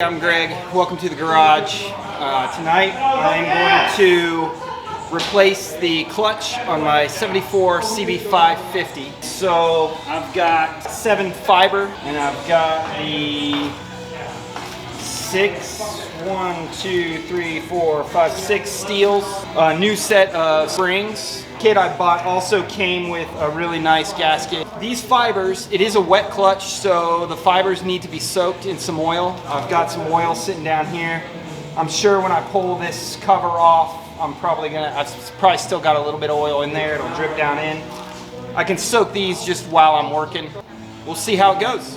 I'm Greg. Welcome to the garage. Tonight I'm going to replace the clutch on my 74 CB550. So I've got 7 fiber and I've got the 6 steels. A new set of springs. The kit I bought also came with a really nice gasket. These fibers, it is a wet clutch, so the fibers need to be soaked in some oil. I've got some oil sitting down here. I'm sure when I pull this cover off, I've probably still got a little bit of oil in there. It'll drip down in. I can soak these just while I'm working. We'll see how it goes.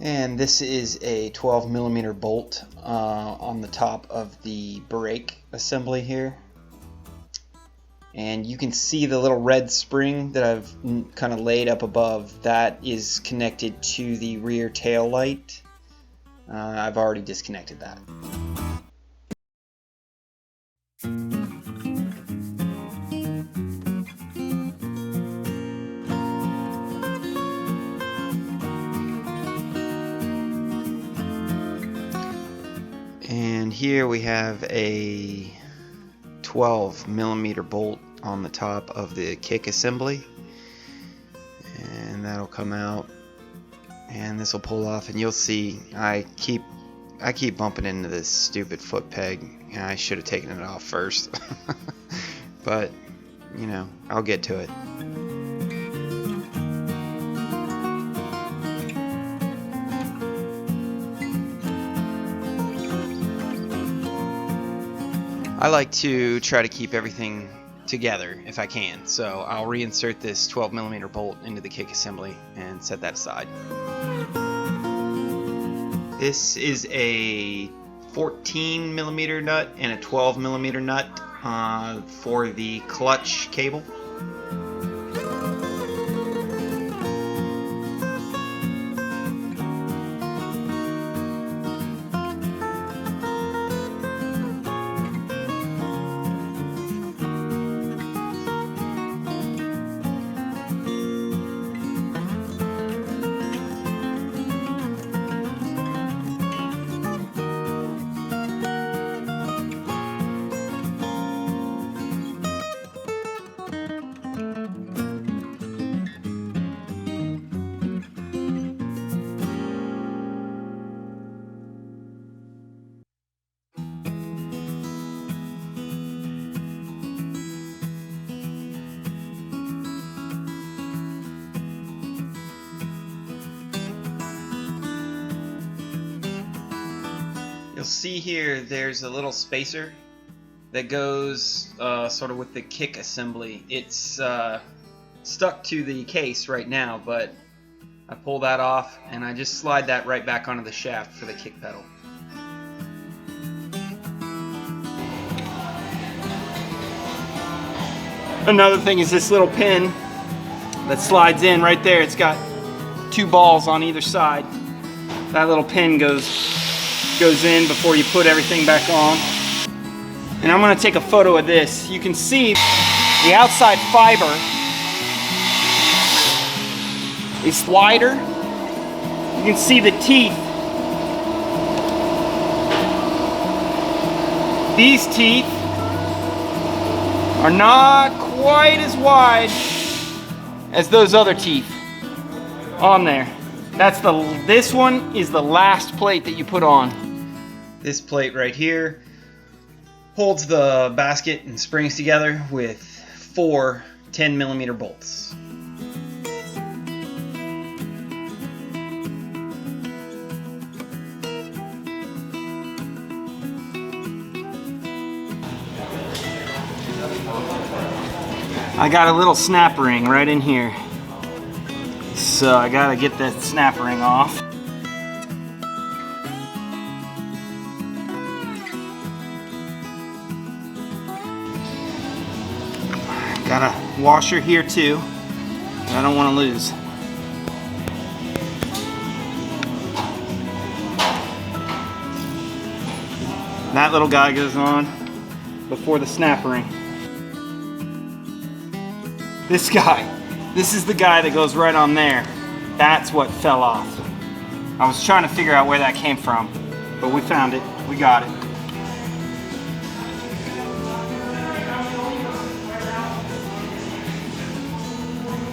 And this is a 12mm bolt on the top of the brake assembly here. And you can see the little red spring that I've kind of laid up above. That is connected to the rear tail light. I've already disconnected that. And here we have a 12mm bolt on the top of the kick assembly, and that'll come out, and this will pull off, and you'll see I keep bumping into this stupid foot peg. I should have taken it off first. But you know, I'll get to it. I like to try to keep everything together if I can, so I'll reinsert this 12mm bolt into the kick assembly and set that aside. This is a 14mm nut and a 12mm nut for the clutch cable. You'll see here there's a little spacer that goes sort of with the kick assembly. It's stuck to the case right now, but I pull that off and I just slide that right back onto the shaft for the kick pedal. Another thing is this little pin that slides in right there. It's got 2 balls on either side. That little pin goes in before you put everything back on. And I'm going to take a photo of this. You can see the outside fiber is wider. You can see the teeth. These teeth are not quite as wide as those other teeth on there. This one is the last plate that you put on. This plate right here holds the basket and springs together with 4 10mm bolts. I got a little snap ring right in here, so I gotta get that snap ring off. Got a washer here too that I don't want to lose. That little guy goes on before the snap ring. This guy, this is the guy that goes right on there. That's what fell off. I was trying to figure out where that came from, but we found it. We got it.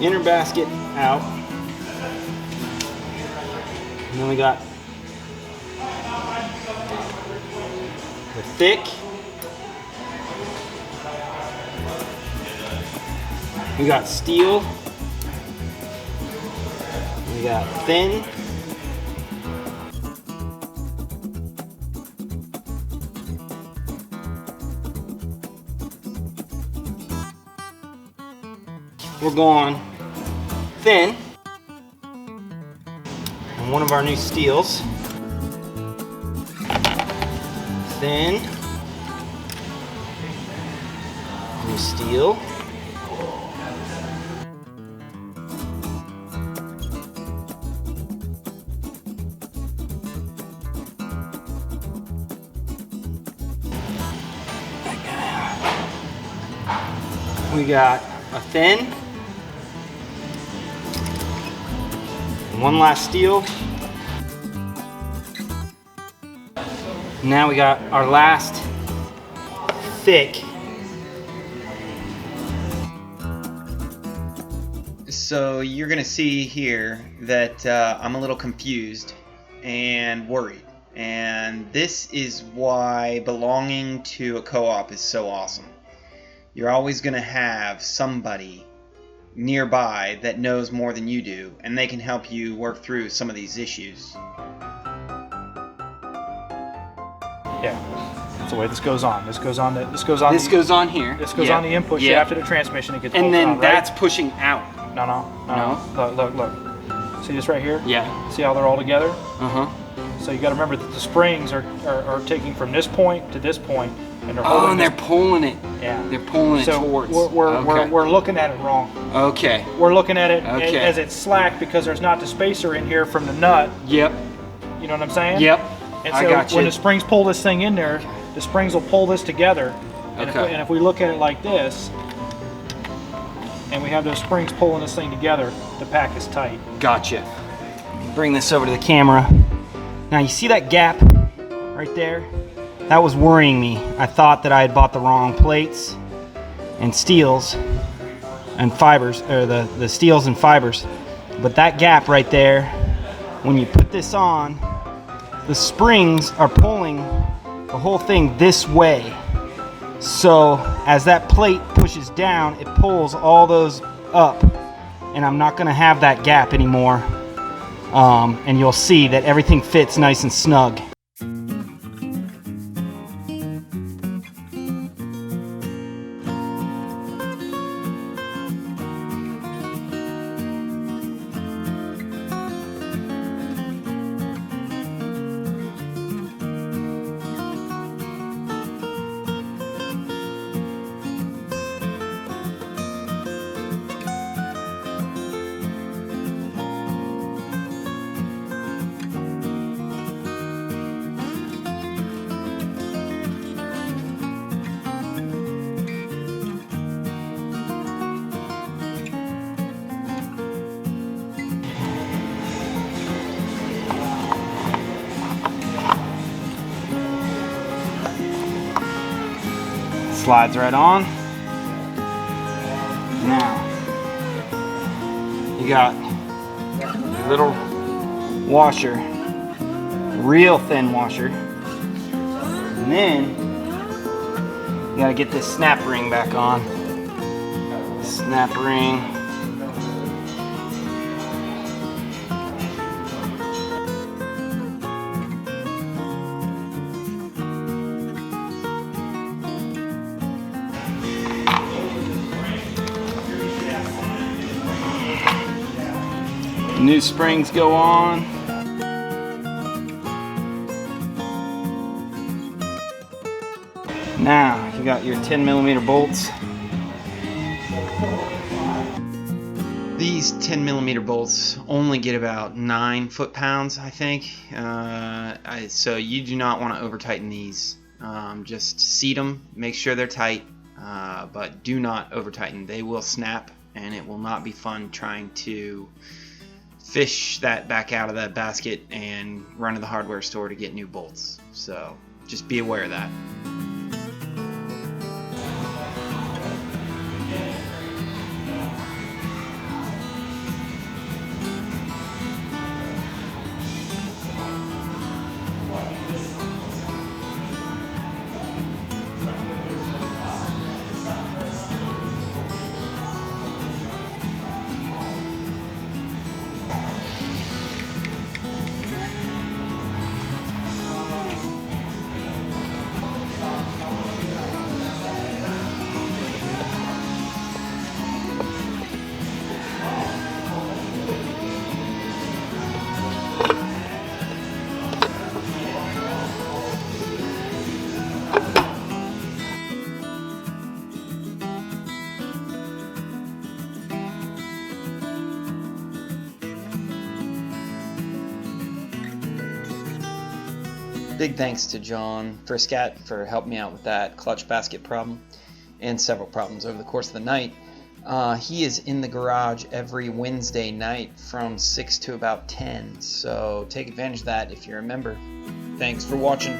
Inner basket out. And then we got the thick. We got steel. We got thin. We're going thin. And one of our new steels. Thin. New steel. We got a thin, and one last steel. Now we got our last thick. So you're gonna see here that I'm a little confused and worried, and this is why belonging to a co-op is so awesome. You're always going to have somebody nearby that knows more than you do, and they can help you work through some of these issues. Yeah, that's the way this goes on. This goes on here. This goes on the input shaft of the transmission. It gets and then on, that's right? pushing out. No. Look. See this right here? Yeah. See how they're all together? Uh-huh. So you got to remember that the springs are taking from this point to this point, and they're holding. Oh, and they're pulling it. Yeah. They're pulling it towards. We're looking at it wrong. Okay. We're looking at it as it's slack because there's not the spacer in here from the nut. Yep. You know what I'm saying? Yep. And I so got you. when the springs pull this thing in there, the springs will pull this together. And, Okay. if we look at it like this, and we have those springs pulling this thing together, the pack is tight. Gotcha. Bring this over to the camera. Now you see that gap right there? That was worrying me. I thought that I had bought the wrong plates and steels and fibers, or the steels and fibers. But that gap right there, when you put this on, the springs are pulling the whole thing this way. So as that plate pushes down, it pulls all those up, and I'm not gonna have that gap anymore. And you'll see that everything fits nice and snug. Slides right on. Now, you got a little washer, real thin washer, and then you gotta get this snap ring back on. Snap ring. New springs go on. Now you got your 10mm bolts. These 10mm bolts only get about 9 foot-pounds, I think. So you do not want to over tighten these. Just seat them, make sure they're tight, but do not over tighten. They will snap, and it will not be fun trying to fish that back out of that basket and run to the hardware store to get new bolts. So just be aware of that. Big thanks to John Friscat for helping me out with that clutch basket problem and several problems over the course of the night. He is in the garage every Wednesday night from 6 to about 10, so take advantage of that if you're a member. Thanks for watching.